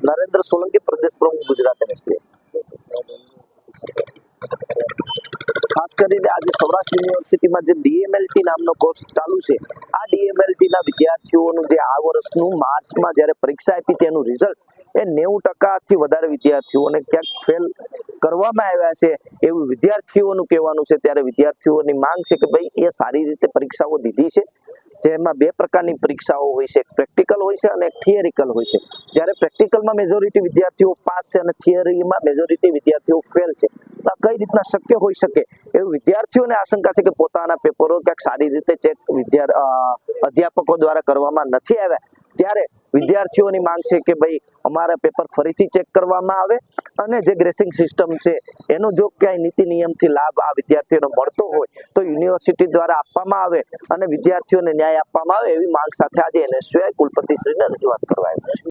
નરેન્દ્ર સોલંકી, પ્રદેશ પ્રમુખ, ગુજરાત NSA। ખાસ કરીને આજે સૌરાષ્ટ્ર યુનિવર્સિટીમાં જે DMLT નામનો કોર્સ ચાલુ છે, આ DMLT ના વિદ્યાર્થીઓનું જે આ વર્ષનું માર્ચમાં જ્યારે પરીક્ષા આપી તેનું રિઝલ્ટ એ 90% વધારે વિદ્યાર્થીઓને ક્યાંક ફેલ કરવામાં આવ્યા છે એવું વિદ્યાર્થીઓનું કહેવાનું છે। ત્યારે વિદ્યાર્થીઓની માંગ છે કે ભાઈ એ સારી રીતે પરીક્ષાઓ દીધી છે, જેમાં બે પ્રકારની પરીક્ષાઓ હોય છે, એક પ્રેક્ટિકલ હોય છે અને એક થિયરિકલ હોય છે। જ્યારે પ્રેક્ટિકલમાં મેજોરિટી વિદ્યાર્થીઓ પાસ છે અને થિયરીમાં મેજોરિટી વિદ્યાર્થીઓ ફેલ છે, તો કઈ રીતના શક્ય હોઈ શકે એવું વિદ્યાર્થીઓને આશંકા છે કે પોતાના પેપરો ક્યાંક સારી રીતે ચેક અધ્યાપકો દ્વારા કરવામાં નથી આવ્યા। ત્યારે વિદ્યાર્થીઓની માંગ છે કે ભાઈ અમારા પેપર ફરીથી ચેક કરવામાં આવે અને જે ગ્રેસિંગ સિસ્ટમ છે એનો જો ક્યાંય નીતિ નિયમથી લાભ આ વિદ્યાર્થીઓને મળતો હોય તો યુનિવર્સિટી દ્વારા આપવામાં આવે અને વિદ્યાર્થીઓને ન્યાય આપવામાં આવે એવી માંગ સાથે આજે NSA કુલપતિશ્રીને રજૂઆત કરવા આવ્યું છે।